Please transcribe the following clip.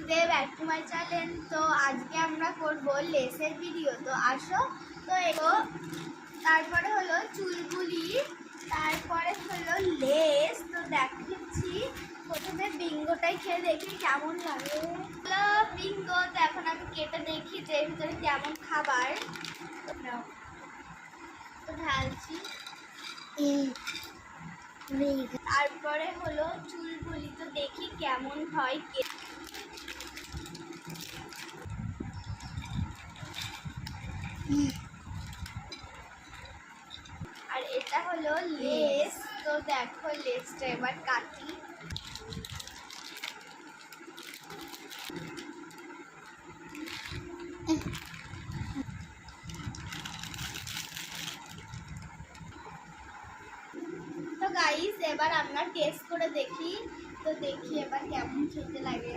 Day back to my channel. তো আজকে আমরা করব লেসের ভিডিও। তো আসো। তো এগো তারপরে হলো চুলগুলি, তারপরে হলো লেস। তো দেখাচ্ছি, প্রথমে বিঙ্গোটাই খেয়ে দেখি কেমন লাগে। হলো বিঙ্গো। তো এখন আমি কেটে দেখি যে এর ভিতরে কেমন খাবার। তো ঢালছি। তারপরে হলো চুলগুলি, তো দেখি কেমন হয়। আর এটা হলো লেস। তো দেখো লেসটা এবার কাটি। তো গাইস এবার আমরা টেস্ট করে দেখি। তো দেখি এবার কেমন খেতে লাগে।